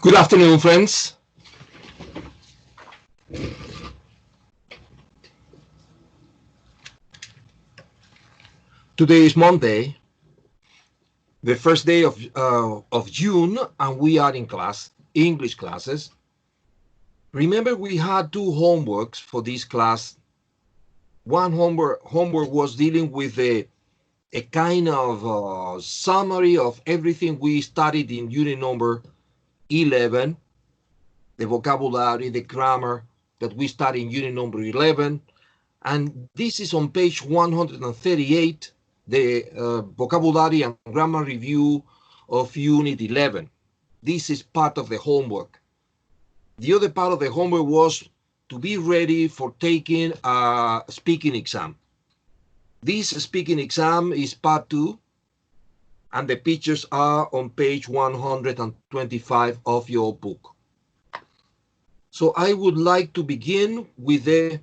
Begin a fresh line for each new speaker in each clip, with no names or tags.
Good afternoon, friends. Today is Monday, the first day of June, and we are in class, English classes. Remember, we had two homeworks for this class. One homework was dealing with a kind of summary of everything we studied in unit number 11, the vocabulary, the grammar that we studied in unit number 11. And this is on page 138, the vocabulary and grammar review of unit 11. This is part of the homework. The other part of the homework was to be ready for taking a speaking exam. This speaking exam is part 2, and the pictures are on page 125 of your book. So I would like to begin with the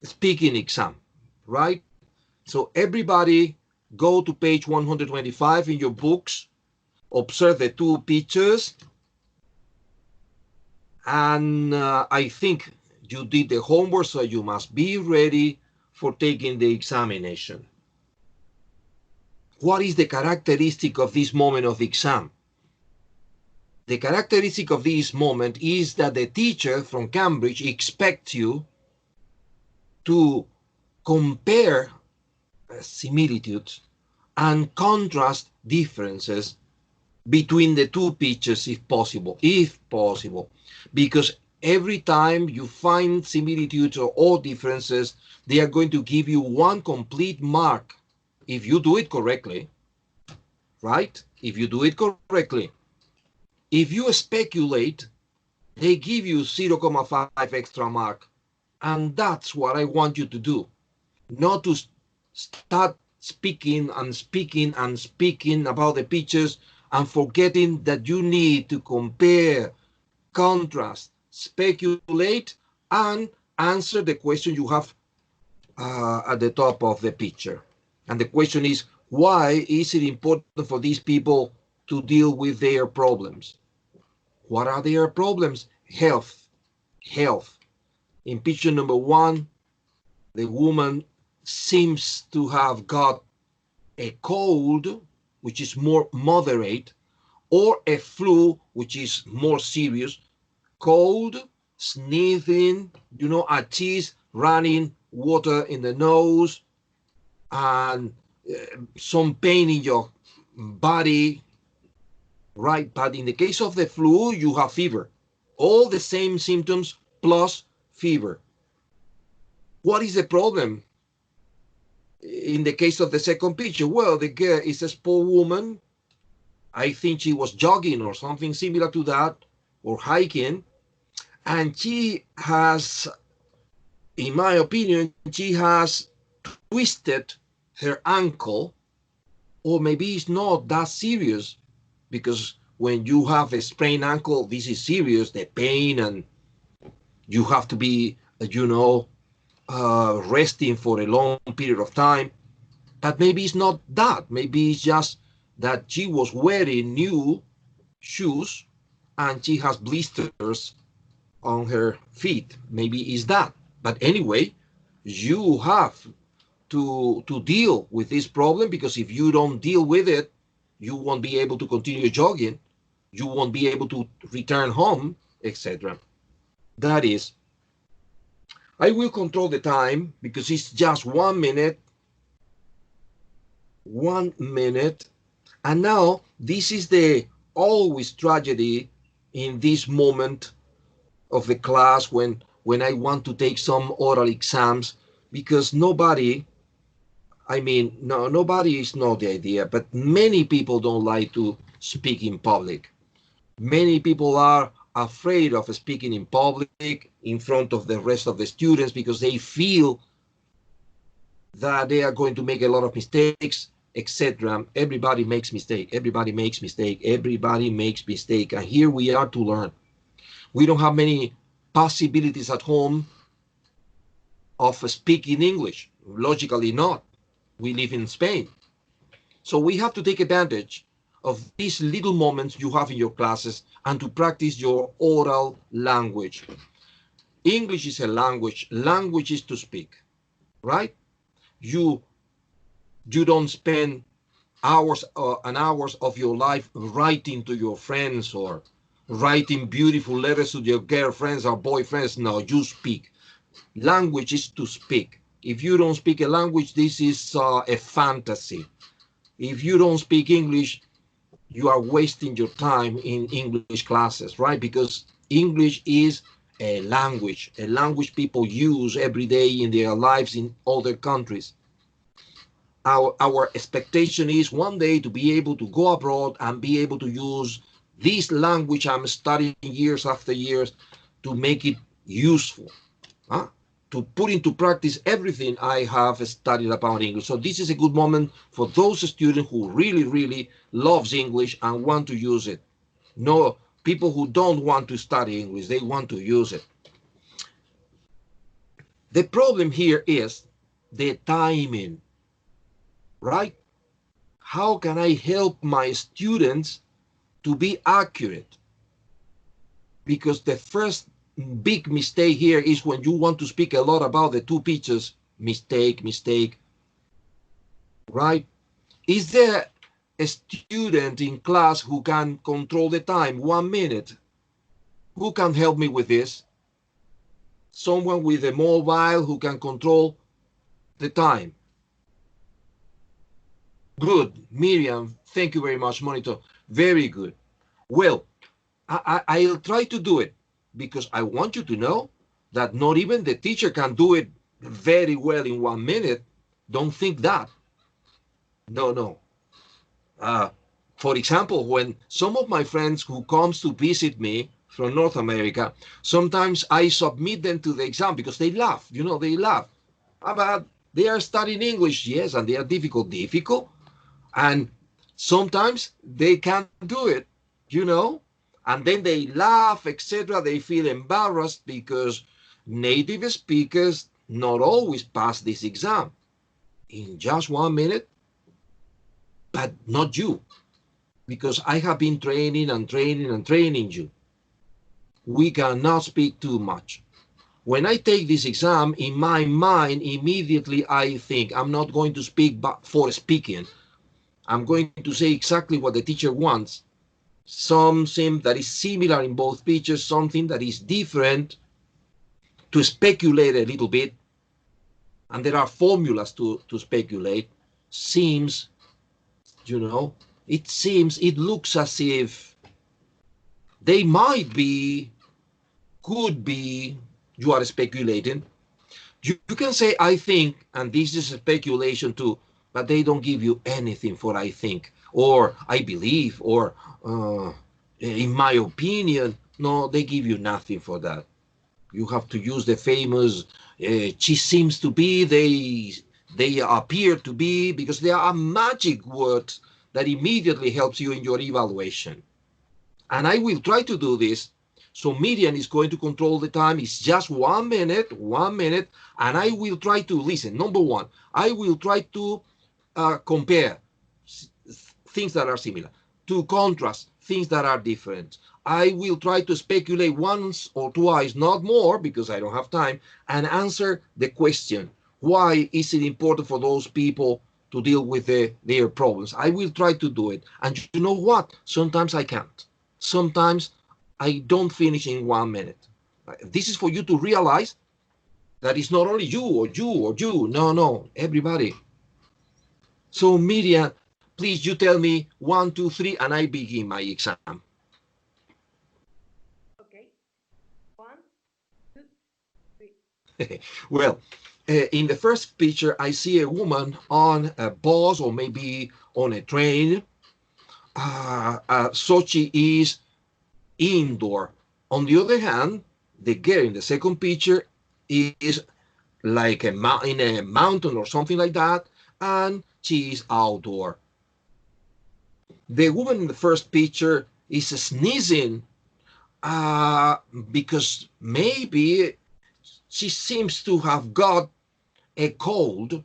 speaking exam, right? So everybody go to page 125 in your books, observe the two pictures, and I think you did the homework, so you must be ready for taking the examination. What is the characteristic of this moment of the exam? The characteristic of this moment is that the teacher from Cambridge expects you to compare similitudes and contrast differences between the two pictures if possible, because every time you find similitudes or differences, they are going to give you one complete mark if you do it correctly, right? If you do it correctly. If you speculate, they give you 0.5 extra mark. And that's what I want you to do. Not to start speaking about the pictures and forgetting that you need to compare, contrast, speculate, and answer the question you have at the top of the picture. And the question is, why is it important for these people to deal with their problems? What are their problems? Health. In picture number 1, the woman seems to have got a cold, which is more moderate, or a flu, which is more serious. Cold, sneezing, a cheese running, water in the nose, and some pain in your body, right? But in the case of the flu, you have fever. All the same symptoms plus fever. What is the problem? In the case of the second picture, well, the girl is a poor woman. I think she was jogging or something similar to that, or hiking. And she has, in my opinion, she has twisted her ankle, or maybe it's not that serious, because when you have a sprained ankle, this is serious, the pain, and you have to be, resting for a long period of time. But maybe it's not that. Maybe it's just that she was wearing new shoes and she has blisters on her feet. Maybe it's that. But anyway, you have to deal with this problem, because if you don't deal with it, you won't be able to continue jogging, you won't be able to return home, etc. That is, I will control the time because it's just 1 minute. 1 minute. And now this is the always tragedy in this moment of the class when I want to take some oral exams, because nobody is not the idea, but many people don't like to speak in public. Many people are afraid of speaking in public in front of the rest of the students because they feel that they are going to make a lot of mistakes, etc. Everybody makes mistake. And here we are to learn. We don't have many possibilities at home of speaking English. Logically not. We live in Spain. So we have to take advantage of these little moments you have in your classes and to practice your oral language. English is a language. Language is to speak, right? You don't spend hours and hours of your life writing to your friends or writing beautiful letters to your girlfriends or boyfriends. No, you speak. Language is to speak. If you don't speak a language, this is a fantasy. If you don't speak English, you are wasting your time in English classes, right? Because English is a language people use every day in their lives in other countries. Our expectation is one day to be able to go abroad and be able to use this language I'm studying years after years to make it useful, huh? To put into practice everything I have studied about English. So this is a good moment for those students who really, really loves English and want to use it. No, people who don't want to study English, they want to use it. The problem here is the timing, right? How can I help my students to be accurate? Because the first big mistake here is when you want to speak a lot about the two pictures, mistake, right? Is there a student in class who can control the time? 1 minute. Who can help me with this? Someone with a mobile who can control the time. Good. Miriam, thank you very much, Monitor. Very good. Well, I'll try to do it because I want you to know that not even the teacher can do it very well in 1 minute. Don't think that. No. For example, when some of my friends who comes to visit me from North America, sometimes I submit them to the exam because they laugh. They laugh. But they are studying English, yes, and they are difficult. And sometimes they can't do it, and then they laugh, etc. They feel embarrassed because native speakers not always pass this exam in just 1 minute, but not you, because I have been training you. We cannot speak too much. When I take this exam, in my mind, immediately I think I'm not going to speak but for speaking. I'm going to say exactly what the teacher wants. Something that is similar in both pictures, something that is different, to speculate a little bit. And there are formulas to speculate. Seems, it looks as if they might be, could be, you are speculating. You can say, I think, and this is a speculation too, but they don't give you anything for I think, or I believe, or in my opinion. No, they give you nothing for that. You have to use the famous, she seems to be, they appear to be, because there are magic words that immediately helps you in your evaluation. And I will try to do this. So Miriam is going to control the time. It's just 1 minute, and I will try to listen. Number one, I will try to compare things that are similar, to contrast things that are different. I will try to speculate once or twice, not more, because I don't have time, and answer the question. Why is it important for those people to deal with their problems? I will try to do it. And you know what? Sometimes I can't. Sometimes I don't finish in 1 minute. This is for you to realize that it's not only you or you or you. No, everybody. So Miriam, please, you tell me 1, 2, 3, and I begin my exam.
Okay. 1, 2, 3.
Well, in the first picture, I see a woman on a bus or maybe on a train. So she is indoor. On the other hand, the girl in the second picture is like in a mountain or something like that, and she is outdoor. The woman in the first picture is sneezing because maybe she seems to have got a cold,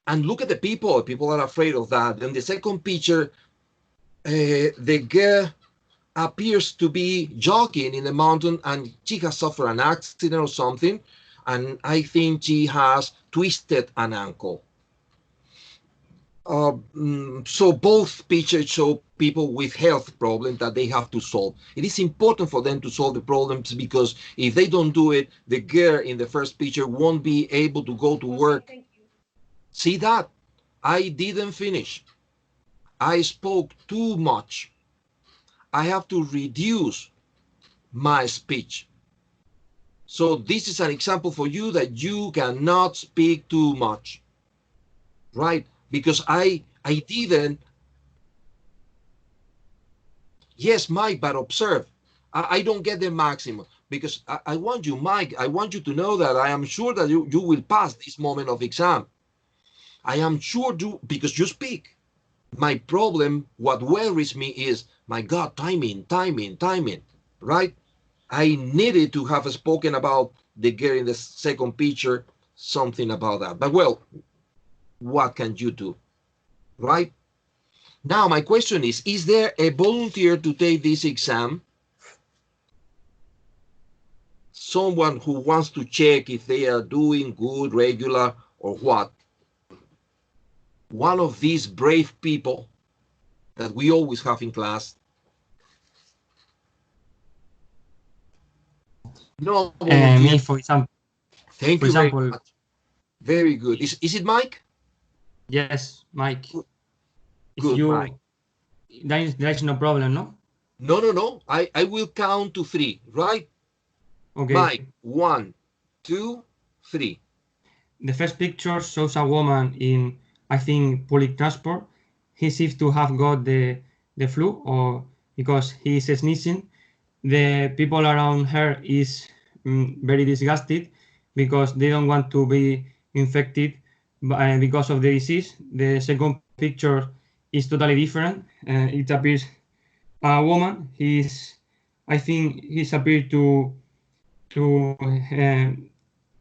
And look at the people. People are afraid of that. In the second picture, the girl appears to be jogging in the mountain, and she has suffered an accident or something, and I think she has twisted an ankle. So both pictures show people with health problems that they have to solve. It is important for them to solve the problems, because if they don't do it, the girl in the first picture won't be able to go to work.
Thank you.
See that? I didn't finish. I spoke too much. I have to reduce my speech. So this is an example for you that you cannot speak too much, right? Because I didn't. Yes, Mike, but observe, I don't get the maximum, because I want you, Mike, I want you to know that I am sure that you will pass this moment of exam. I am sure because you speak. My problem, what worries me is, my God, timing, right? I needed to have spoken about the girl in the second picture, something about that. But well, what can you do, right? Now, my question is there a volunteer to take this exam? Someone who wants to check if they are doing good, regular, or what? One of these brave people that we always have in class. No volunteer.
Me, for example.
Thank
For
you very
example,
much. Very good. Is it Mike?
yes, Mike.
Good, Mike.
There is no problem, no?
No. I will count to 3, right?
Okay.
Mike, 1, 2, 3.
The first picture shows a woman in, I think, public transport. He seems to have got the flu, or because he is sneezing. The people around her is very disgusted because they don't want to be infected because of the disease. The second picture is totally different. It appears a woman. I think he's appeared to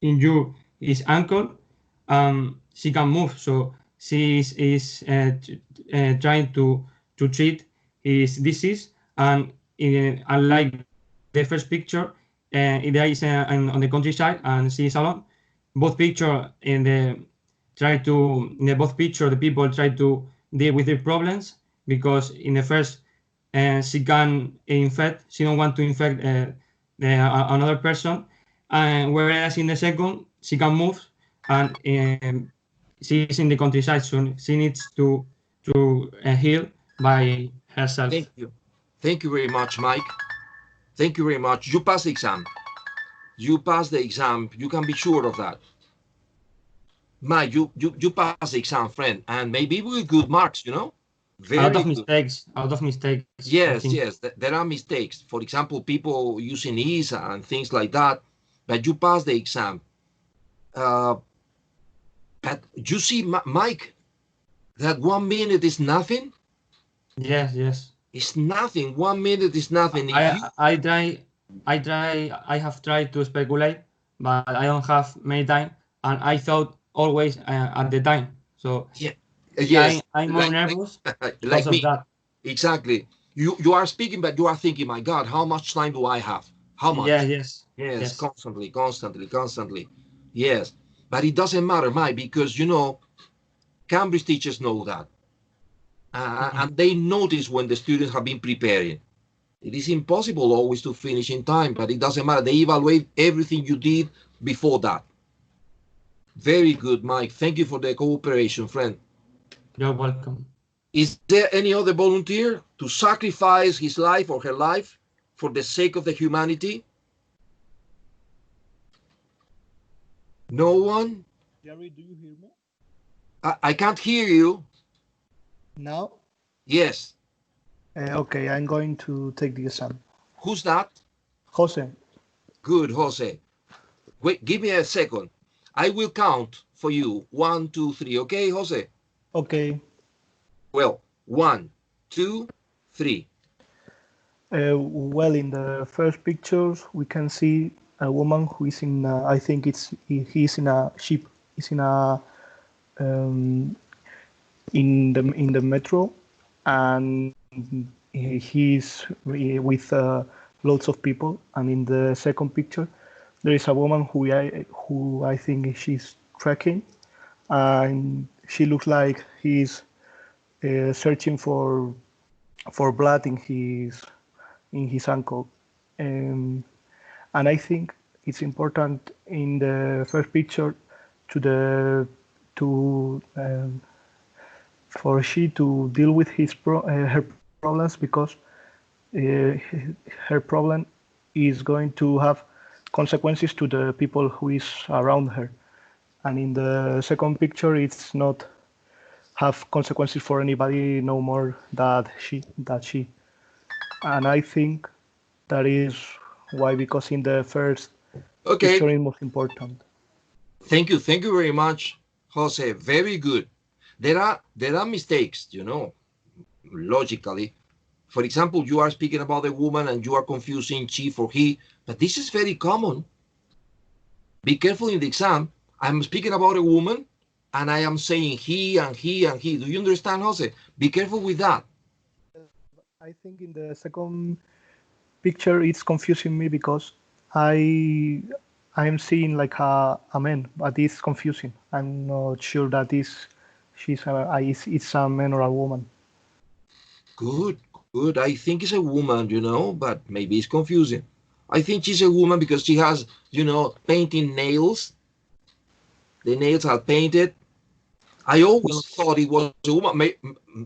injure his ankle. She can move, so she is trying to treat his disease. And unlike the first picture, there is on the countryside, and she is alone. Both picture in the both picture the people try to deal with their problems, because in the first she can infect. She don't want to infect another person, and whereas in the second she can move, and she is in the countryside, so she needs to heal by herself.
Thank you very much, Mike. Thank you very much. You passed the exam. You passed the exam. You can be sure of that. Mike, you passed the exam, friend, and maybe with good marks, you know.
Out of mistakes.
Yes. There are mistakes. For example, people using ease and things like that. But you passed the exam. But you see, Mike, that 1 minute is nothing.
Yes.
It's nothing. 1 minute is nothing.
I have tried to speculate, but I don't have many time, and I thought always at the time. So
yeah. Yes,
I'm more nervous
like me.
of that.
Exactly. You are speaking, but you are thinking, my God, how much time do I have? How much?
Yes.
Constantly. Yes. But it doesn't matter, Mike, because, you know, Cambridge teachers know that. And they notice when the students have been preparing. It is impossible always to finish in time, but it doesn't matter. They evaluate everything you did before that. Very good, Mike. Thank you for the cooperation, friend.
You're welcome.
Is there any other volunteer to sacrifice his life or her life for the sake of the humanity? No one?
Jerry, do you hear me?
I can't hear you.
Now?
Yes.
Okay, I'm going to take the exam.
Who's that?
Jose.
Good, Jose. Wait, give me a second. I will count for you. 1, 2, 3. Okay, Jose?
Okay.
Well, 1, 2, 3.
Well, in the first pictures, we can see a woman who is in, I think he's in a ship. He's in a in the metro, and he's with lots of people. And in the second picture, there is a woman who I think she's trekking, and she looks like he's searching for blood in his ankle. And I think it's important in the first picture for she to deal with her problems, because her problem is going to have consequences to the people who is around her. And in the second picture, it's not have consequences for anybody no more that she. And I think that is why, because in the first
Okay.
picture is most important.
Thank you very much, Jose. Very good. There are mistakes, you know, logically. For example, you are speaking about a woman and you are confusing she for he, but this is very common. Be careful in the exam. I'm speaking about a woman and I am saying he and he and he. Do you understand, Jose? Be careful with that.
I think in the second picture it's confusing me, because I'm seeing like a man, but it's confusing. I'm not sure that it's a man or a woman.
Good. I think it's a woman, you know, but maybe it's confusing. I think she's a woman because she has, you know, painting nails. The nails are painted. I always thought it was a woman.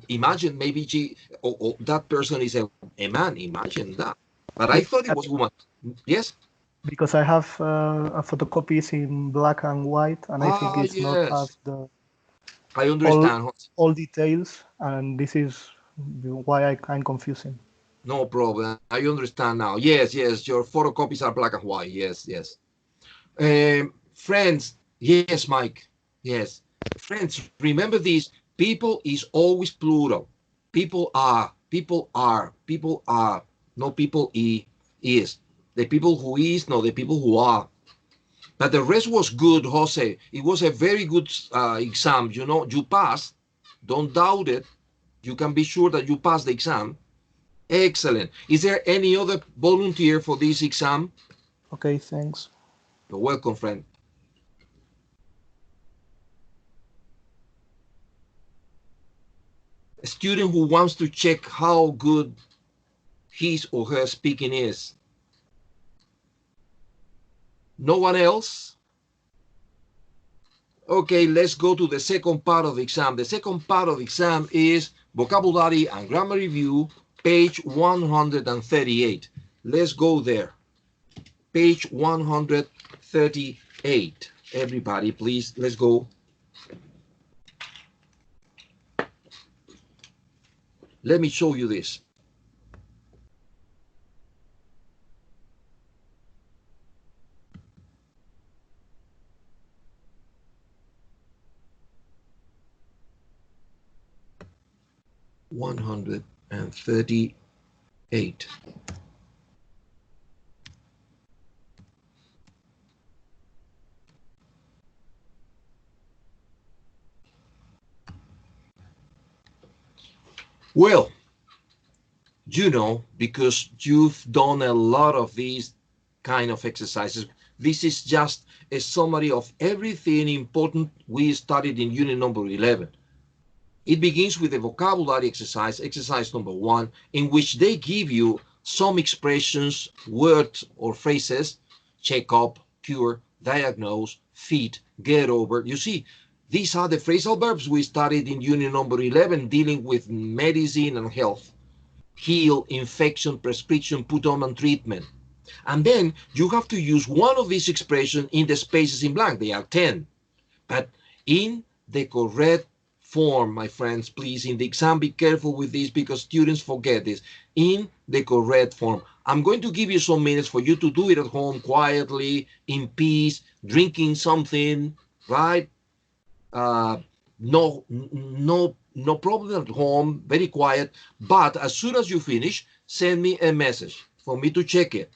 Imagine maybe or that person is a man. Imagine that. But I thought it was a woman. Yes?
Because I have a photocopies in black and white, and I think it's not have
I understand.
all details, and this is why I'm confusing.
No problem. I understand now. Yes, your photocopies are black and white. Yes. Friends, yes, Mike. Yes. Friends, remember this. People is always plural. People are. No people is. The people who is, no, the people who are. But the rest was good, Jose. It was a very good exam. You know, you passed. Don't doubt it. You can be sure that you passed the exam. Excellent. Is there any other volunteer for this exam?
Okay, thanks.
You're welcome, friend. A student who wants to check how good his or her speaking is. No one else? Okay, let's go to the second part of the exam. The second part of the exam is vocabulary and grammar review, page 138. Let's go there. Page 138. Everybody, please, let's go. Let me show you this. $138. Well, you know, because you've done a lot of these kind of exercises, this is just a summary of everything important we studied in unit number 11. It begins with a vocabulary exercise, exercise number 1, in which they give you some expressions, words or phrases: check up, cure, diagnose, fit, get over. You see, these are the phrasal verbs we studied in unit number 11, dealing with medicine and health. Heal, infection, prescription, put on and treatment. And then you have to use one of these expressions in the spaces in blank. They are 10. But in the correct form, my friends, please, in the exam, be careful with this because students forget this. In the correct form. I'm going to give you some minutes for you to do it at home quietly, in peace, drinking something, right? No problem at home, very quiet. But as soon as you finish, send me a message for me to check it.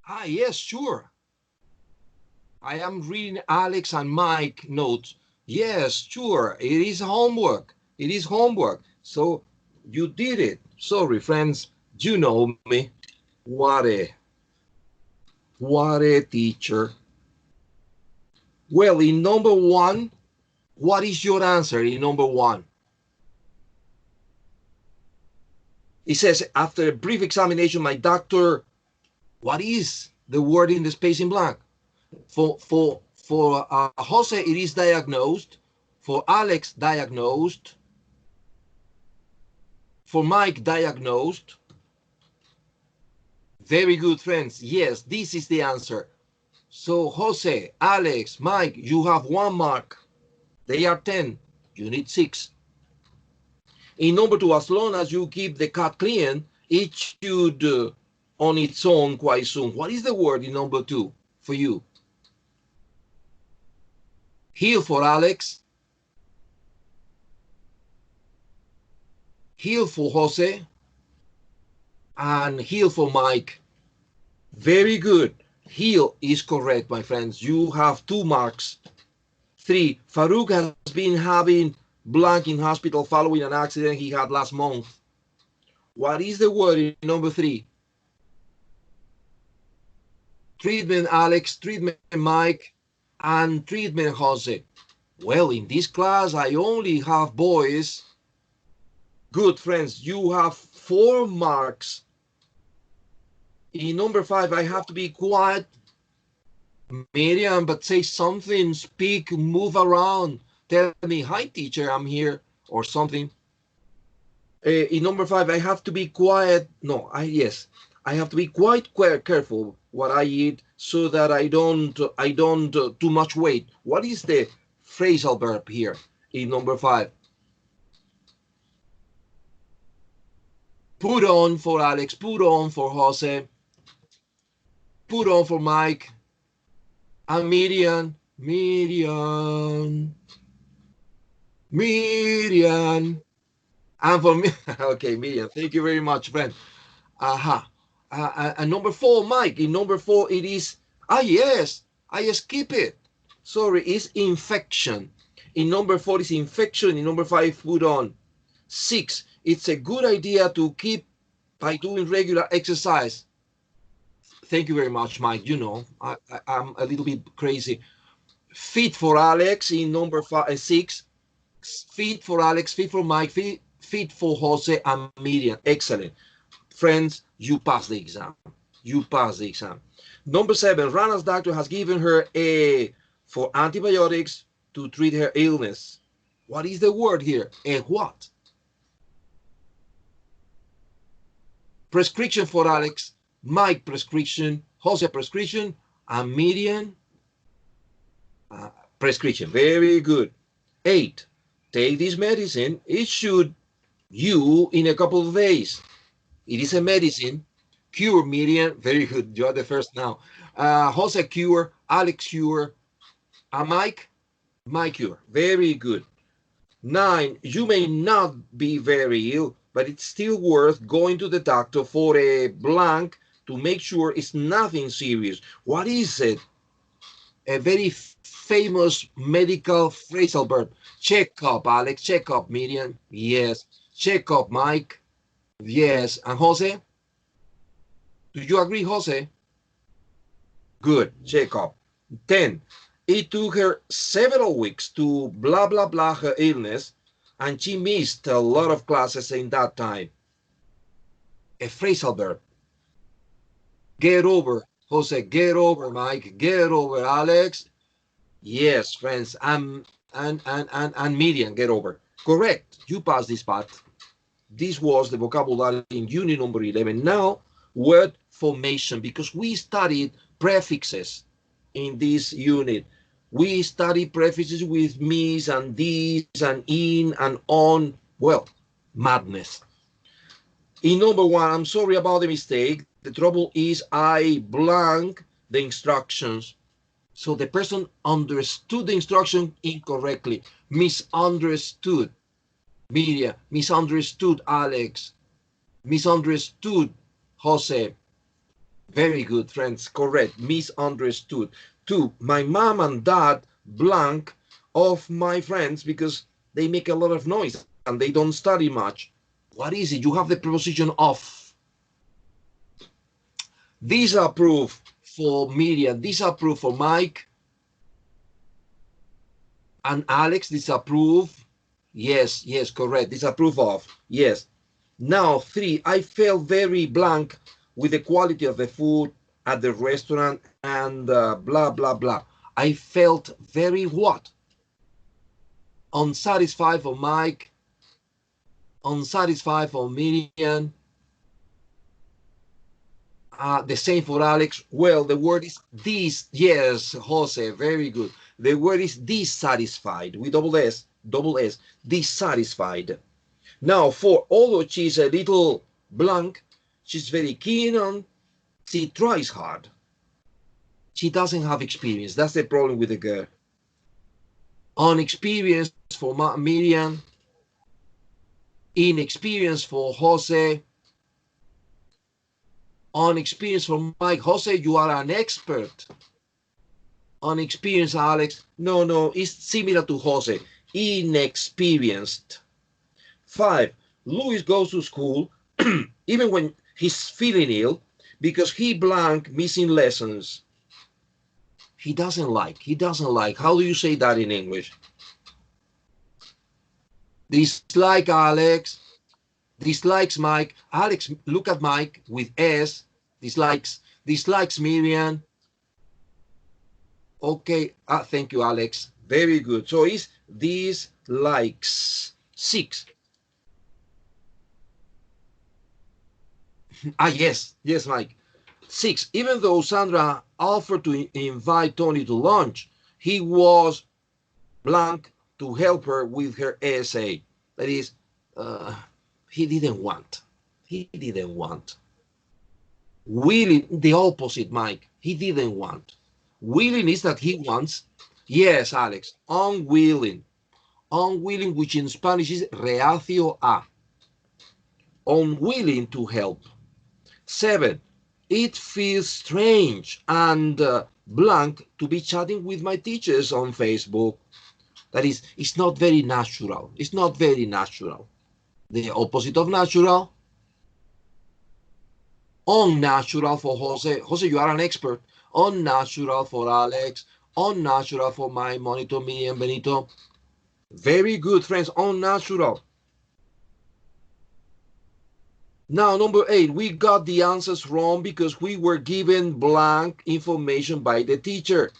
Ah, yes, sure. I am reading Alex and Mike notes. Yes, sure. It is homework. It is homework. So you did it. Sorry, friends. You know me. What a teacher. Well, in number one, what is your answer in number one? It says, after a brief examination, my doctor, what is the word in the space in blank? For Jose, it is diagnosed. For Alex, diagnosed. For Mike, diagnosed. Very good, friends. Yes, this is the answer. So Jose, Alex, Mike, you have 1 mark. They are 10. You need 6. In number 2, as long as you keep the cat clean, it should on its own quite soon. What is the word in number 2 for you? Heal for Alex. Heal for Jose. And heal for Mike. Very good. Heal is correct, my friends. You have 2 marks. 3. Farouk has been having blank in hospital following an accident he had last month. What is the word in number 3? Treatment Alex, treatment Mike, and treatment Jose. Well, in this class, I only have boys. Good, friends. You have 4 marks. In number 5, I have to be quiet. Miriam, but say something, speak, move around. Tell me, hi, teacher, I'm here, or something. In number 5, I have to be quiet. No, yes, I have to be quite careful what I eat so that I don't too much weight. What is the phrasal verb here in number 5? Put on for Alex, put on for Jose, put on for Mike, and Miriam, and for me. Okay, Miriam, thank you very much, friend. Aha. And number 4, Mike. In number 4, it is, yes, I skip it. Sorry, it's infection. In number 4 is infection. In number 5, put on. 6, it's a good idea to keep by doing regular exercise. Thank you very much, Mike. You know, I'm a little bit crazy. Fit for Alex in number 6. Fit for Alex, fit for Mike, fit for Jose and Miriam. Excellent. Friends, you pass the exam. You pass the exam. Number 7, Rana's doctor has given her for antibiotics to treat her illness. What is the word here? A what? Prescription for Alex, Mike prescription, Jose prescription, and Miriam prescription. Very good. 8, take this medicine. It should you in a couple of days. It is a medicine. Cure, Miriam. Very good. You are the first now. Jose cure, Alex cure, Mike cure. Very good. 9, you may not be very ill, but it's still worth going to the doctor for a blank to make sure it's nothing serious. What is it? A very famous medical phrasal verb. Check up, Alex. Check up, Miriam. Yes. Check up, Mike. Yes. And Jose? Do you agree, Jose? Good. Check up. 10. It took her several weeks to blah, blah, blah her illness, and she missed a lot of classes in that time. A phrasal verb. Get over, Jose. Get over, Mike. Get over, Alex. Yes, friends. And Miriam, get over. Correct. You passed this part. This was the vocabulary in unit number 11. Now, word formation, because we studied prefixes in this unit. We studied prefixes with mis and these and in and on. Well, madness. In number 1, I'm sorry about the mistake. The trouble is I blank the instructions. So the person understood the instruction incorrectly. Misunderstood. Miriam, misunderstood Alex, misunderstood Jose. Very good, friends. Correct. Misunderstood. 2. My mom and dad blank off my friends because they make a lot of noise and they don't study much. What is it? You have the preposition of. Disapprove for Miriam. Disapprove for Mike. And Alex, disapprove. Yes, yes, correct. Disapprove of. Yes. Now, 3. I felt very blank with the quality of the food at the restaurant and blah, blah, blah. I felt very what? Unsatisfied for Mike. Unsatisfied for Miriam. The same for Alex. Well, the word is this. Yes, Jose, very good. The word is dissatisfied with double S, dissatisfied. Now, 4, although she's a little blank, she's very keen on, she tries hard. She doesn't have experience. That's the problem with the girl. Unexperienced for Miriam, inexperienced for Jose, unexperienced for Mike. Jose, you are an expert. Unexperienced, Alex. No, it's similar to Jose. Inexperienced. 5. Luis goes to school even when he's feeling ill because he blank missing lessons. He doesn't like. How do you say that in English? Dislike Alex. Dislikes Mike. Alex, look at Mike with S. Dislikes. Dislikes Miriam. Okay. Thank you, Alex. Very good. So it's dislikes. 6. Yes, Mike. 6. Even though Sandra offered to invite Tony to lunch, he was blank to help her with her essay. That is, he didn't want. Willing, the opposite, Mike. He didn't want. Willing is that he wants. Yes, Alex. Unwilling. Unwilling, which in Spanish is reacio a. Unwilling to help. 7. It feels strange and blank to be chatting with my teachers on Facebook. That is, it's not very natural. It's not very natural. The opposite of natural. Unnatural for Jose. Jose, you are an expert. Unnatural for Alex. Unnatural for my monitor, Miriam Benito. Very good, friends. Unnatural. Now, number 8, we got the answers wrong because we were given blank information by the teacher.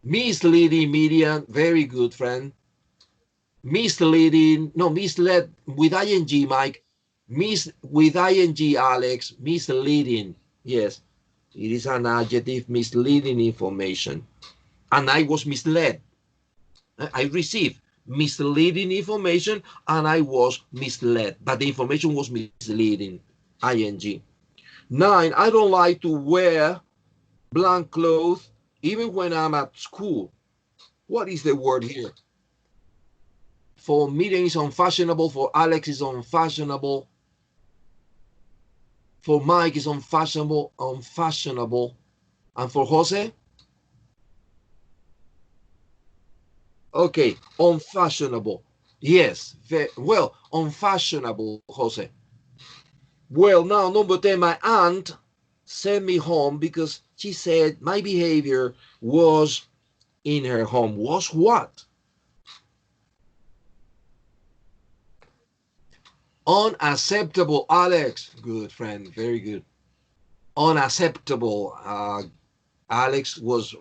Misleading, Miriam. Very good, friend. Misleading. No, misled with ing, Mike. With ing, Alex. Misleading. Yes, it is an adjective, misleading information. And I was misled. I received misleading information and I was misled, but the information was misleading. ing. 9, I don't like to wear blank clothes even when I'm at school. What is the word here? For Miriam is unfashionable, for Alex is unfashionable, for Mike is unfashionable, and for Jose? Okay, unfashionable. Yes, well, unfashionable, Jose. Well, now, number 10, my aunt sent me home because she said my behavior was in her home. Was what? Unacceptable, Alex. Good, friend, very good. Unacceptable. Alex was,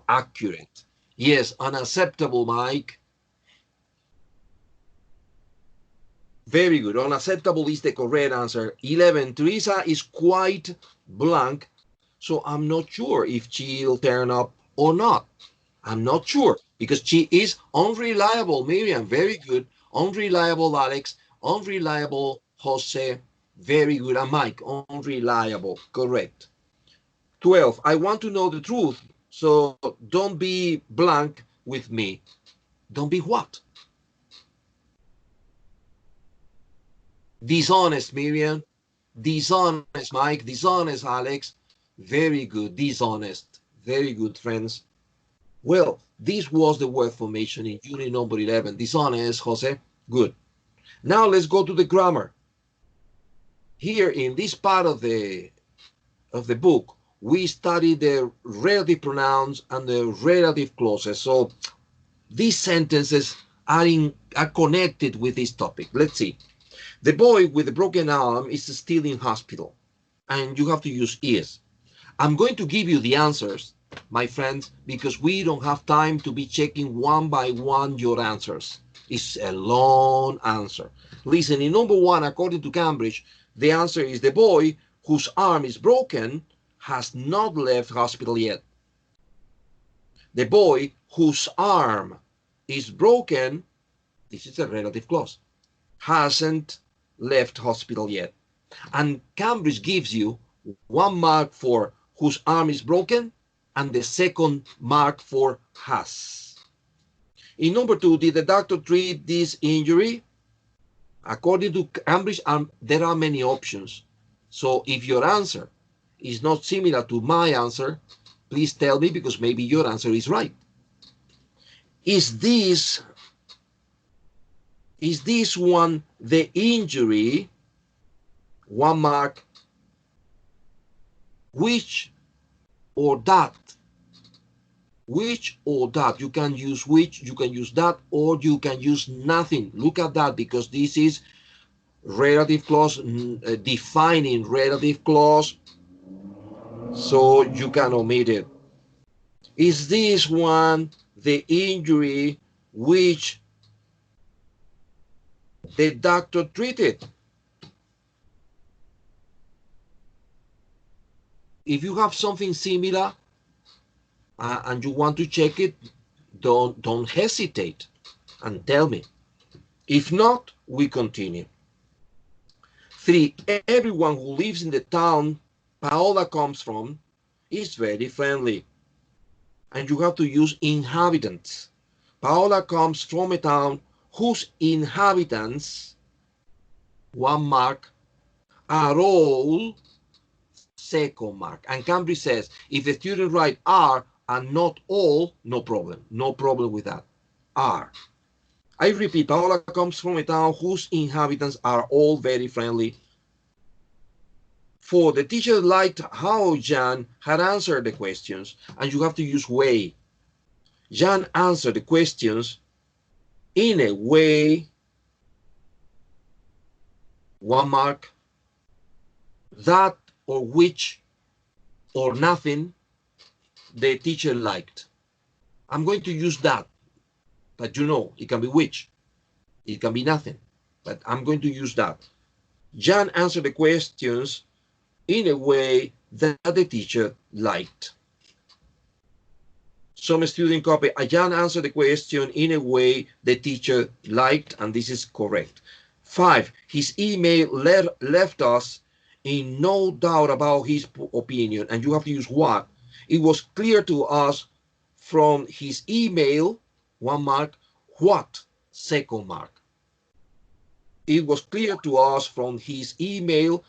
accurate. Yes, unacceptable, Mike. Very good. Unacceptable is the correct answer. 11, Teresa is quite blank, so I'm not sure if she'll turn up or not. I'm not sure because she is unreliable, Miriam. Very good. Unreliable, Alex. Unreliable, Jose. Very good. And Mike, unreliable. Correct. 12, I want to know the truth, so don't be blank with me. Don't be what? Dishonest, Miriam. Dishonest, Mike. Dishonest, Alex. Very good. Dishonest. Very good, friends. Well, this was the word formation in unit number 11. Dishonest, Jose. Good. Now let's go to the grammar. Here in this part of the book, we study the relative pronouns and the relative clauses. So these sentences are connected with this topic. Let's see. The boy with the broken arm is still in hospital, and you have to use is. I'm going to give you the answers, my friends, because we don't have time to be checking one by one your answers. It's a long answer. Listen, in number one, according to Cambridge, the answer is the boy whose arm is broken has not left hospital yet. The boy whose arm is broken, this is a relative clause, hasn't left hospital yet. And Cambridge gives you 1 mark for whose arm is broken and the second mark for has. In number two, did the doctor treat this injury? According to Cambridge, there are many options. So if your answer is not similar to my answer, please tell me, because maybe your answer is right. Is this one the injury? 1 mark. Which or that? Which or that? You can use which, you can use that, or you can use nothing. Look at that, because this is relative clause, defining relative clause, so you can omit it. Is this one the injury which the doctor treated? If you have something similar and you want to check it, don't hesitate and tell me. If not, we continue. 3, everyone who lives in the town Paola comes from is very friendly. And you have to use inhabitants. Paola comes from a town whose inhabitants, 1 mark, are all, second mark. And Cambridge says, if the student write are and not all, no problem. No problem with that. Are. I repeat, Paola comes from a town whose inhabitants are all very friendly. 4, the teacher liked how Jan had answered the questions, and you have to use way. Jan answered the questions in a way, 1 mark, that or which or nothing the teacher liked. I'm going to use that, but you know, it can be which, it can be nothing, but I'm going to use that. Jan answered the questions in a way that the teacher liked. Some student copy, Jan answered the question in a way the teacher liked, and this is correct. 5, his email left us in no doubt about his opinion, and you have to use what. It was clear to us from his email, 1 mark, what, second mark. It was clear to us from his email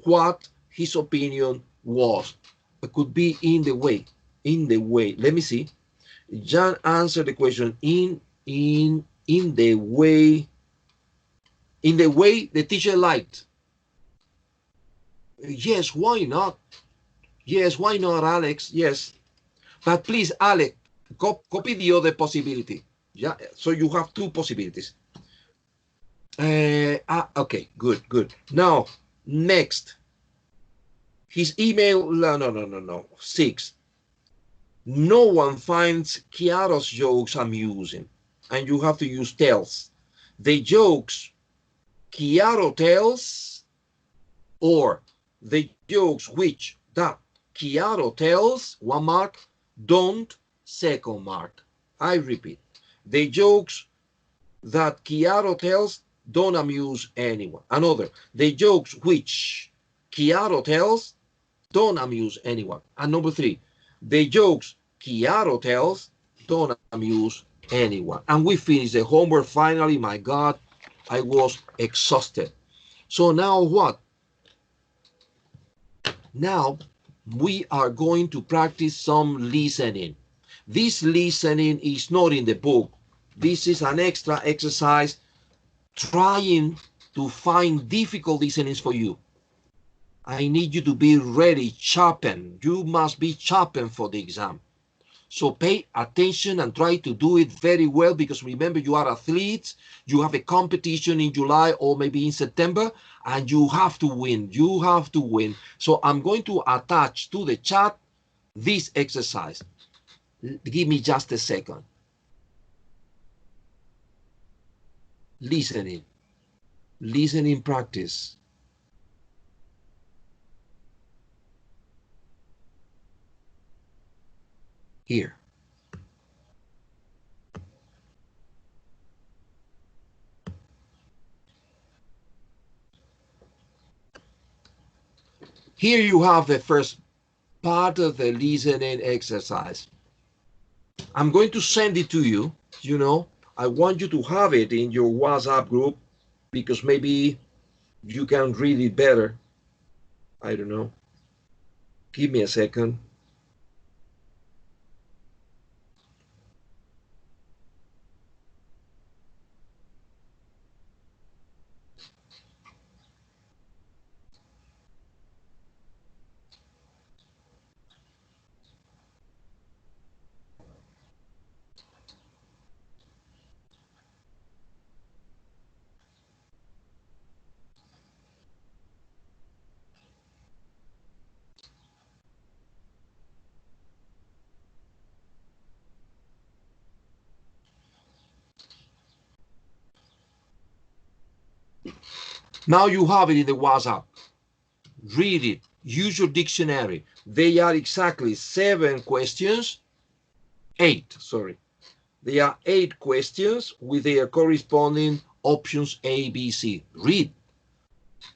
what his opinion was. It could be in the way. Let me see. Jan answered the question in the way the teacher liked. Yes, why not? Yes, why not, Alex? Yes. But please, Alex, copy the other possibility. Yeah, so you have 2 possibilities. Okay, good. Now, next. His email, no. 6. No one finds Chiaro's jokes amusing, and you have to use tells. The jokes Chiaro tells, or the jokes which that Chiaro tells, 1 mark, don't, second mark. I repeat, the jokes that Chiaro tells don't amuse anyone. Another, the jokes which Chiaro tells don't amuse anyone. And number 3, the jokes Chiaro tells don't amuse anyone. And we finished the homework finally. My God, I was exhausted. So now what? Now we are going to practice some listening. This listening is not in the book. This is an extra exercise trying to find difficult listenings for you. I need you to be ready, sharpened. You must be sharpened for the exam. So pay attention and try to do it very well, because remember, you are athletes. You have a competition in July or maybe in September, and you have to win. You have to win. So I'm going to attach to the chat this exercise. Give me just a second. Listening. Listening practice. Here. Here you have the first part of the listening exercise. I'm going to send it to you. You know, I want you to have it in your WhatsApp group, because maybe you can read it better. I don't know. Give me a second. Now you have it in the WhatsApp. Read it. Use your dictionary. They are exactly 7 questions. 8, sorry. They are 8 questions with their corresponding options A, B, C. Read.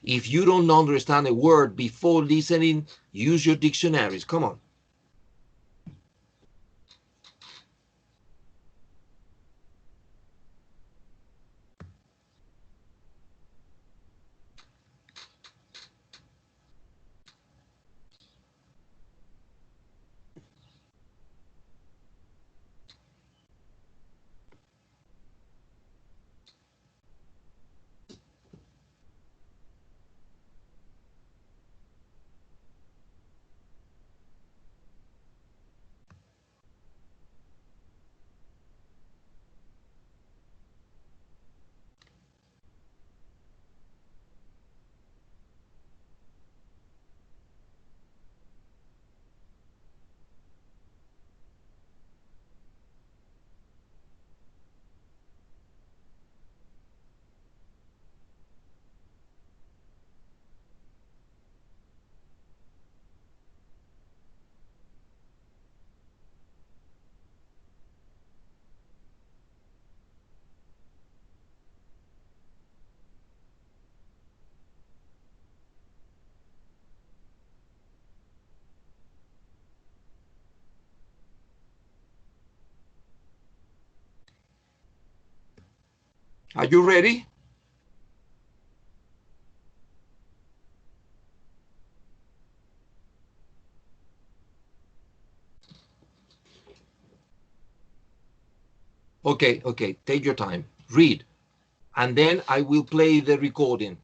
If you don't understand a word before listening, use your dictionaries. Come on. Are you ready? Okay, okay. Take your time. Read. And then I will play the recording.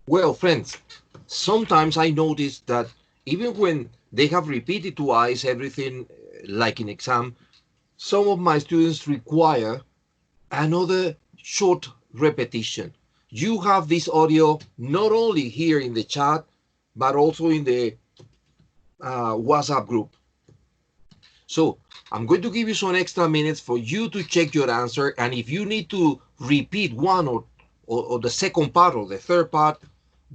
Well, friends, sometimes I notice that even when they have repeated twice everything like in exam, some of my students require another short repetition. You have this audio not only here in the chat, but also in the WhatsApp group. So I'm going to give you some extra minutes for you to check your answer. And if you need to repeat one or the second part or the third part,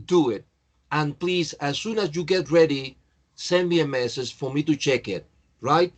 do it. And please, as soon as you get ready, send me a message for me to check it, right?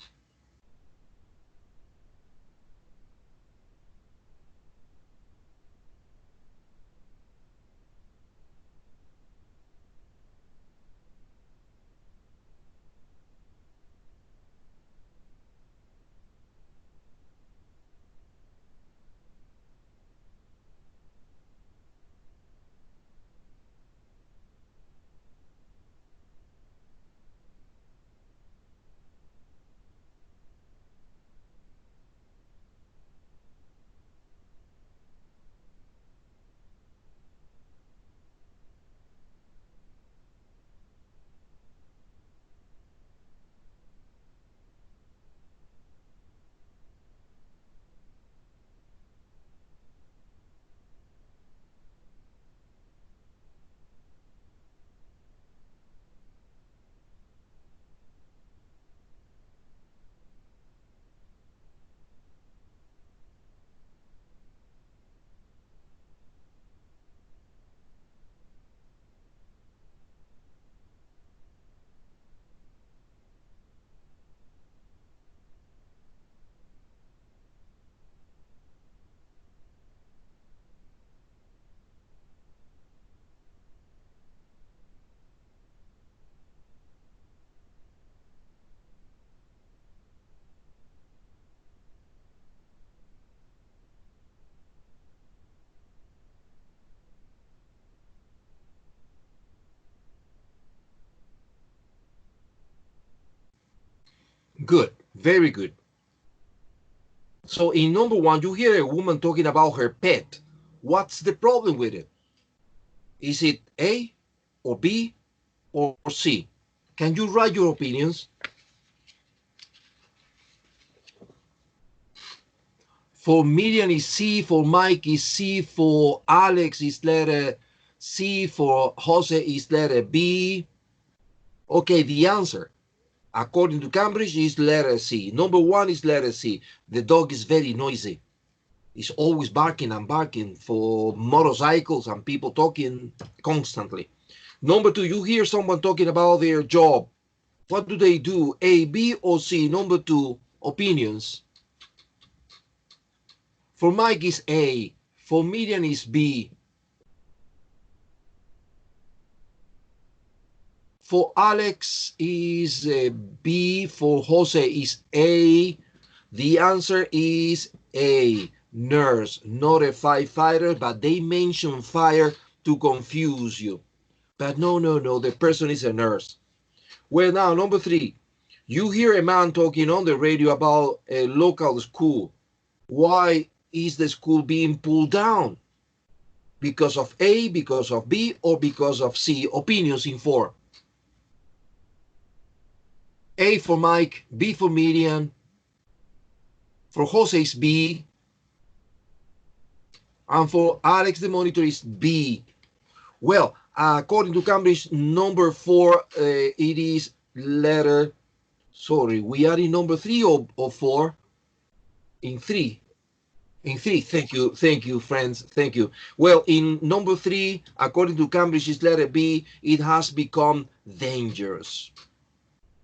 Good, very good. So in number one, you hear a woman talking about her pet. What's the problem with it? Is it A or B or C? Can you write your opinions? For Miriam is C, for Mike is C, for Alex is letter C, for Jose is letter B. Okay, the answer, according to Cambridge, is letter C. Number one is letter C. The dog is very noisy. It's always barking and barking for motorcycles and people talking constantly. Number two, you hear someone talking about their job. What do they do? A, B, or C? Number two, opinions. For Mike is A. For Miriam is B. For Alex is B. For Jose is A. The answer is A. Nurse, not a firefighter, but they mention fire to confuse you. But no, the person is a nurse. Well, now, number three, you hear a man talking on the radio about a local school. Why is the school being pulled down? Because of A, because of B, or because of C? Opinions in four. A for Mike, B for Miriam. For Jose is B. And for Alex, the monitor is B. Well, according to Cambridge, number four, it is letter, sorry, we are in number three or four? In three. In three, thank you, friends, thank you. Well, in number three, according to Cambridge, is letter B, it has become dangerous.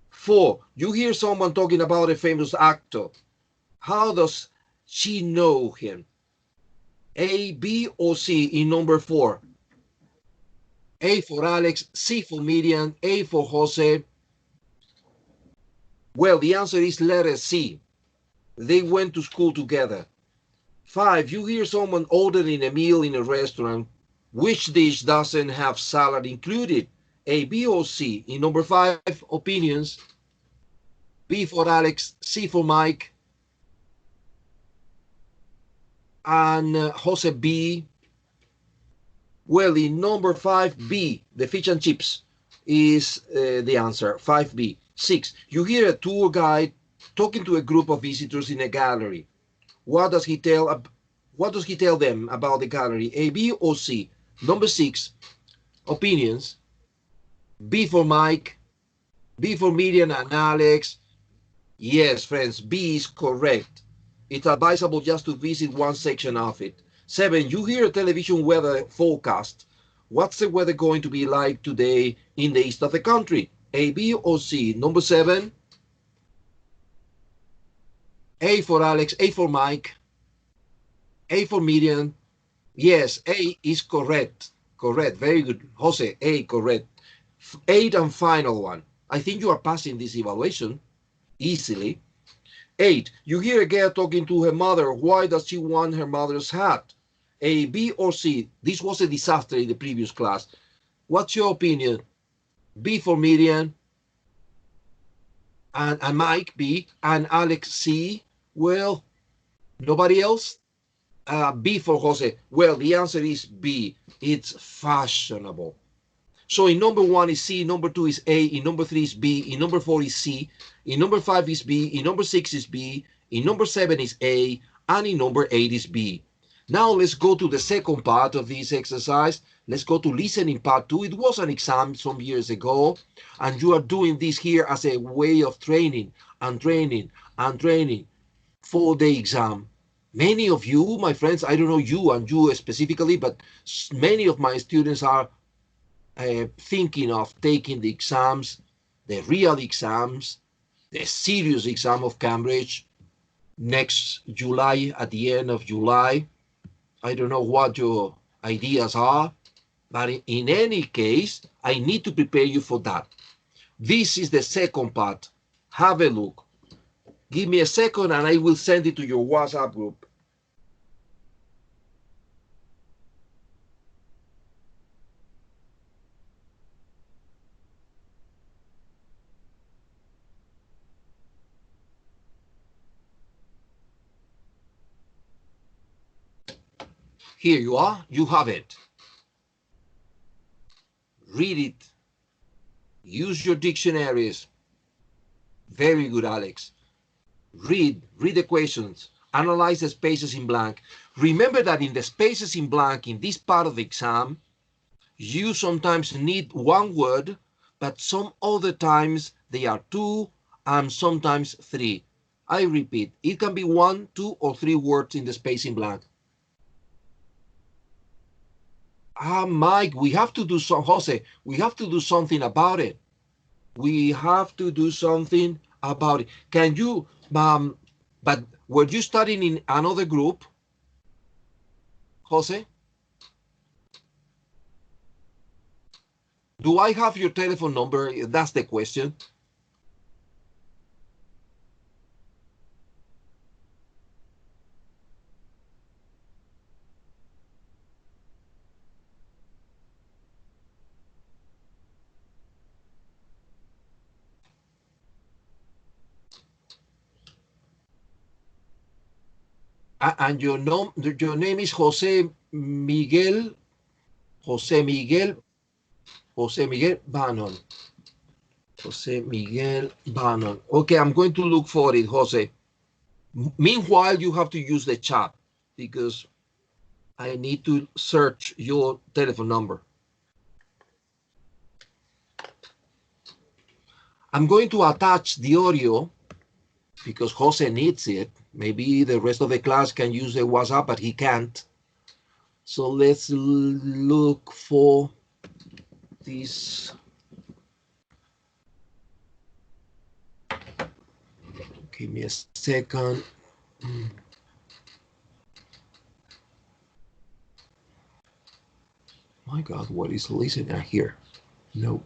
Four, you hear someone talking about a famous actor. How does she know him? A, B, or C in number four? A for Alex, C for Miriam, A for Jose. Well, the answer is letter C. They went to school together. Five, you hear someone ordering a meal in a restaurant. Which dish doesn't have salad included? A, B, or C? In number five, opinions. B for Alex, C for Mike, and Jose B. Well, in number 5B, the fish and chips is the answer, 5B. 6, you hear a tour guide talking to a group of visitors in a gallery. What does he tell them about the gallery? A, B, or C? Number 6, opinions. B for Mike, B for Miriam and Alex. Yes, friends, B is correct. It's advisable just to visit one section of it. 7, you hear a television weather forecast. What's the weather going to be like today in the east of the country? A, B, or C? Number 7, A for Alex, A for Mike, A for Miriam. Yes, A is correct. Correct, very good. Jose, A, correct. 8 and final one. I think you are passing this evaluation easily. 8, you hear a girl talking to her mother. Why does she want her mother's hat? A, B, or C? This was a disaster in the previous class. What's your opinion? B for Miriam, and Mike, B, and Alex, C. Well, nobody else? B for Jose. Well, the answer is B. It's fashionable. So in number 1 is C, number 2 is A, in number 3 is B, in number 4 is C, in number 5 is B, in number 6 is B, in number 7 is A, and in number 8 is B. Now let's go to the second part of this exercise. Let's go to listening part 2. It was an exam some years ago, and you are doing this here as a way of training and training and training for the exam. Many of you, my friends, I don't know you and you specifically, but many of my students are thinking of taking the exams, the real exams, the serious exam of Cambridge next July, at the end of July. I don't know what your ideas are, but in any case, I need to prepare you for that. This is the second part. Have a look. Give me a second and I will send it to your WhatsApp group. Here you are, you have it. Read it. Use your dictionaries. Very good, Alex. Read the questions. Analyze the spaces in blank. Remember that in the spaces in blank, in this part of the exam, you sometimes need one word, but some other times they are 2 and sometimes 3. I repeat, it can be 1, 2, or 3 words in the space in blank. Mike, we have to do Jose, we have to do something about it. We have to do something about it. Can you, but were you studying in another group, Jose? Do I have your telephone number? That's the question. And your name is Jose Miguel Bannon. Jose Miguel Bannon. Okay, I'm going to look for it, Jose. Meanwhile, you have to use the chat because I need to search your telephone number. I'm going to attach the audio because Jose needs it. Maybe the rest of the class can use the WhatsApp, but he can't. So let's look for this. Give me a second. My God, what is the listener here? No.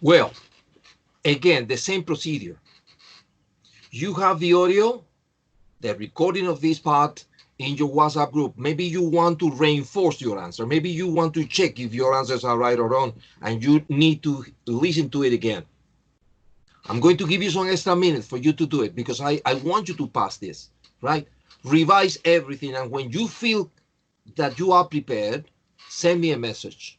Well, again, the same procedure. You have the audio, the recording of this part in your WhatsApp group. Maybe you want to reinforce your answer. Maybe you want to check if your answers are right or wrong, and you need to listen to it again. I'm going to give you some extra minutes for you to do it because I want you to pass this, right? Revise everything, and when you feel that you are prepared, send me a message.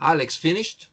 Alex, finished?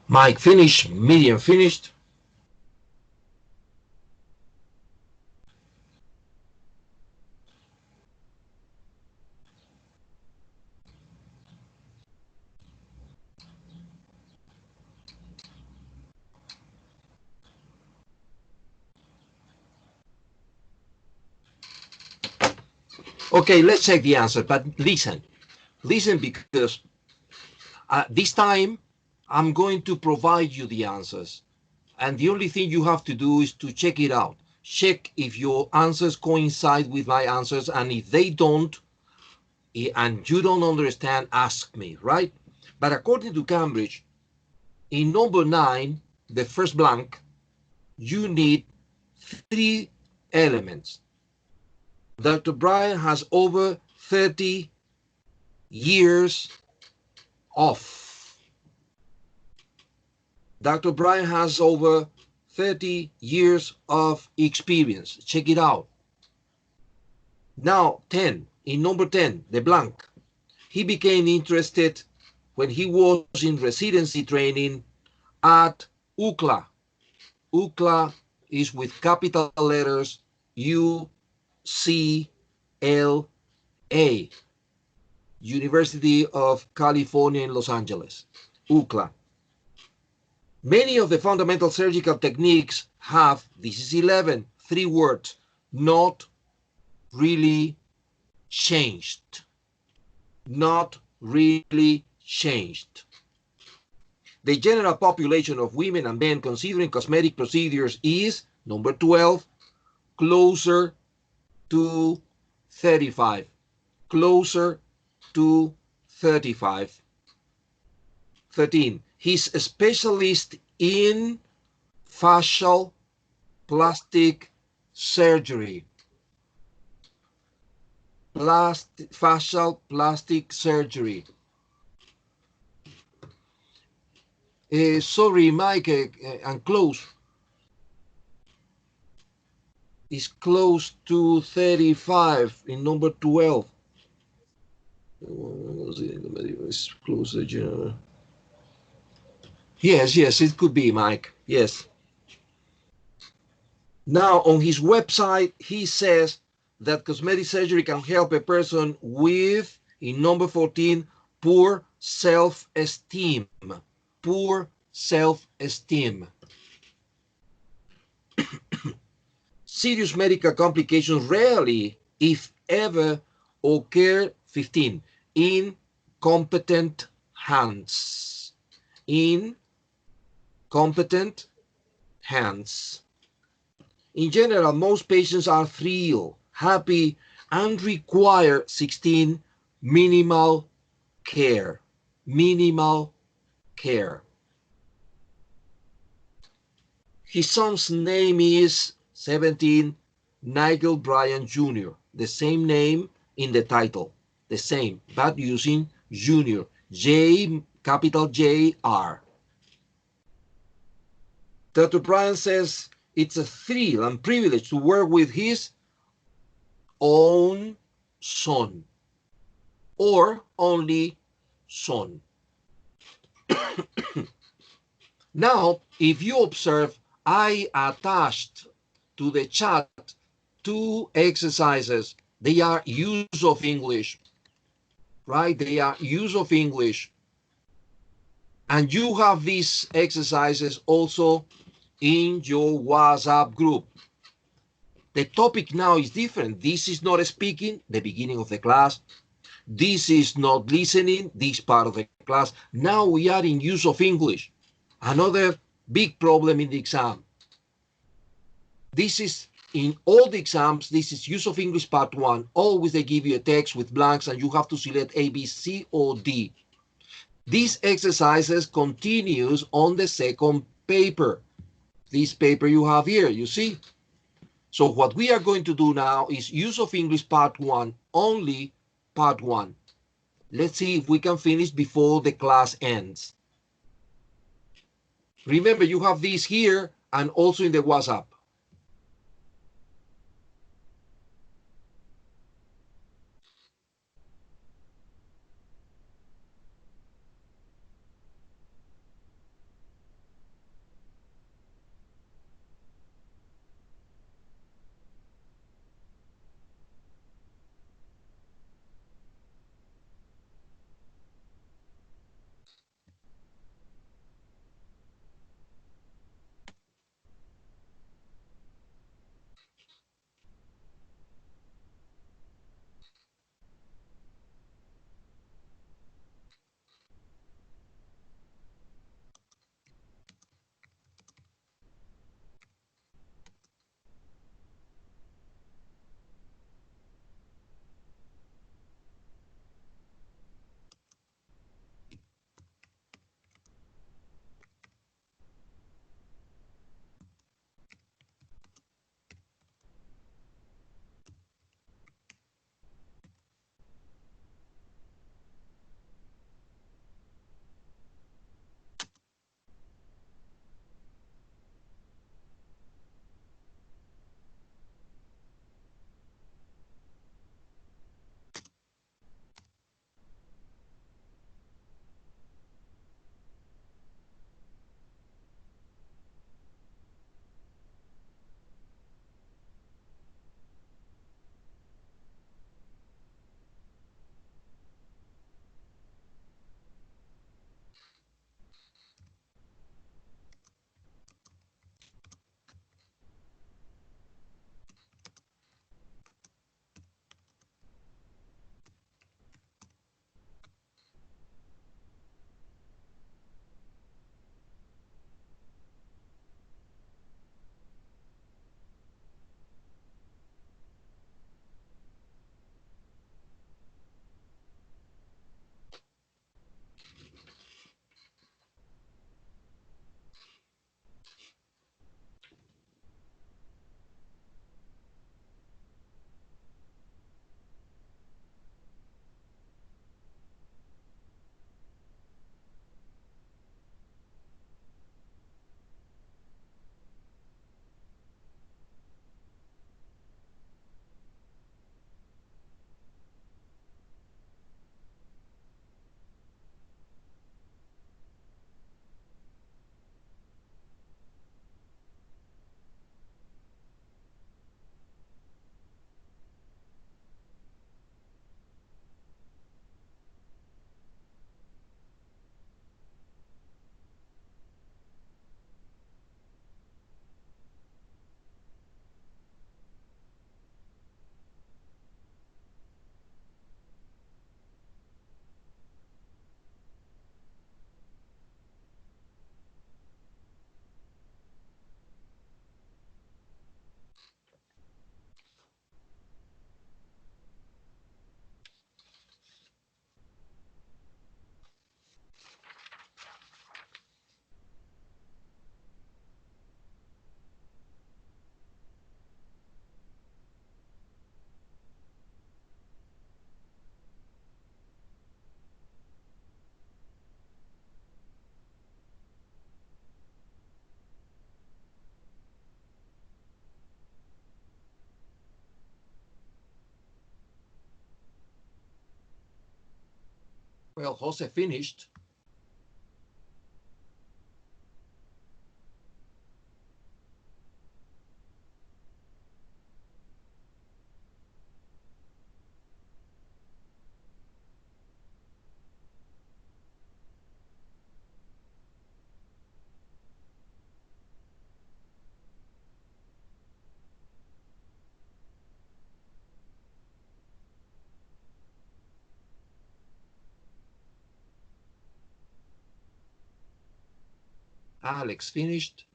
Mike, finished. Miriam, finished. Okay, let's check the answer, but listen because this time I'm going to provide you the answers, and the only thing you have to do is to check it out. Check if your answers coincide with my answers, and if they don't, and you don't understand, ask me, right? But according to Cambridge, in number 9, the first blank, you need 3 elements. Dr. Brian has over 30 years off. Dr. Brian has over 30 years of experience. Check it out. Now, 10, in number 10, the blank. He became interested when he was in residency training at UCLA. UCLA is with capital letters UCLA, University of California in Los Angeles, UCLA. Many of the fundamental surgical techniques have, this is 11, 3 words, not really changed. Not really changed. The general population of women and men considering cosmetic procedures is, number 12, closer to 35. Closer to 35. 13. He's a specialist in facial plastic surgery. Facial plastic surgery. Sorry, Mike, and close. Is close to 35 in number 12. It's closer. Yes, it could be, Mike. Yes. Now, on his website, he says that cosmetic surgery can help a person with, in number 14, poor self-esteem. Poor self-esteem. Serious medical complications rarely, if ever, occur, 15, in competent hands. In competent hands. In general, most patients are thrilled, happy, and require, 16, minimal care. Minimal care. His son's name is, 17, Nigel Bryan Jr. The same name in the title. The same, but using Junior. J, capital J-R. Dr. Bryan says it's a thrill and privilege to work with his own son. Or only son. Now, if you observe, I attached to the chat 2 exercises. They are use of English, right? They are use of English. And you have these exercises also in your WhatsApp group. The topic now is different. This is not speaking, the beginning of the class. This is not listening, this part of the class. Now we are in use of English. Another big problem in the exam. This is in all the exams, this is use of English part 1. Always they give you a text with blanks and you have to select A, B, C, or D. These exercises continues on the second paper. This paper you have here, you see? So what we are going to do now is use of English part 1, only part 1. Let's see if we can finish before the class ends. Remember, you have these here and also in the WhatsApp. Well, Jose finished. Alex finished.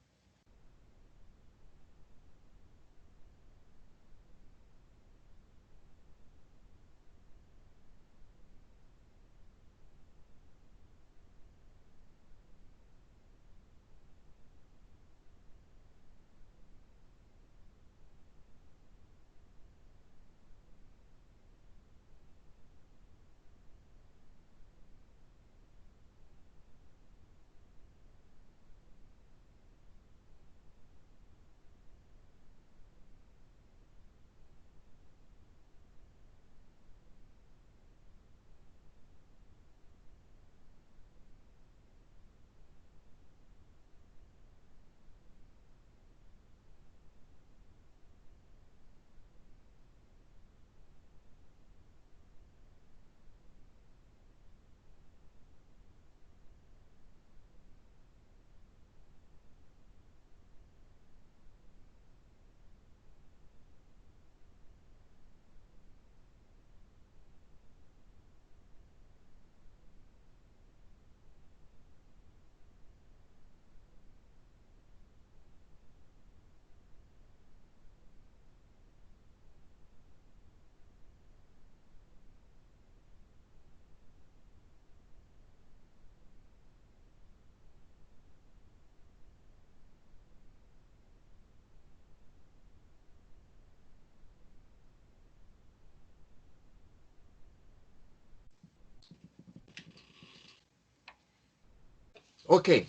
Okay.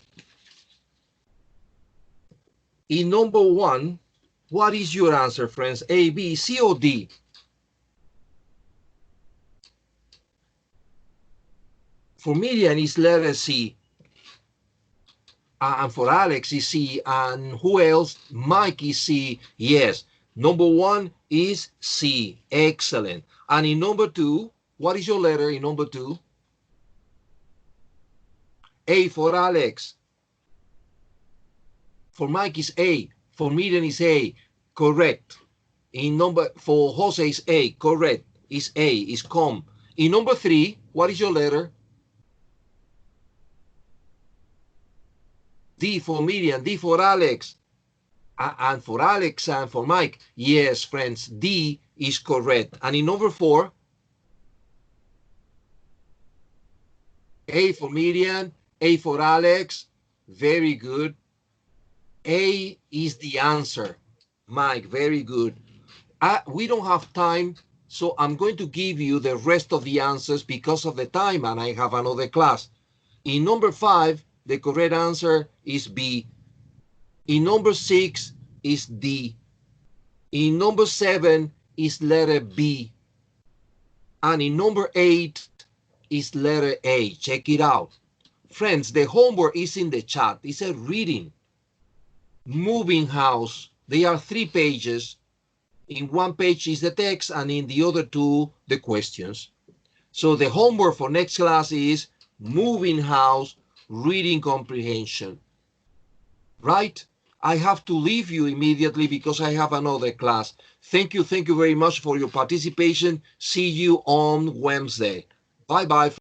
In number 1, what is your answer, friends? A, B, C, or D? For Miriam, it's letter C. And for Alex, is C. And who else? Mike is C. Yes. Number 1 is C. Excellent. And in number 2, what is your letter in number 2? A for Alex. For Mike is A. For Miriam is A. Correct. In number, for Jose is A. Correct. Is A. Is CUM. In number 3, what is your letter? D for Miriam. D for Alex. And for Alex and for Mike. Yes, friends. D is correct. And in number 4, A for Miriam. A for Alex. Very good. A is the answer. Mike, very good. We don't have time, so I'm going to give you the rest of the answers because of the time, and I have another class. In number 5, the correct answer is B. In number 6 is D. In number 7 is letter B. And in number 8 is letter A. Check it out. Friends, the homework is in the chat. It's a reading. Moving house. They are 3 pages. In one page is the text, and in the other 2, the questions. So the homework for next class is moving house, reading comprehension. Right? I have to leave you immediately because I have another class. Thank you very much for your participation. See you on Wednesday. Bye-bye.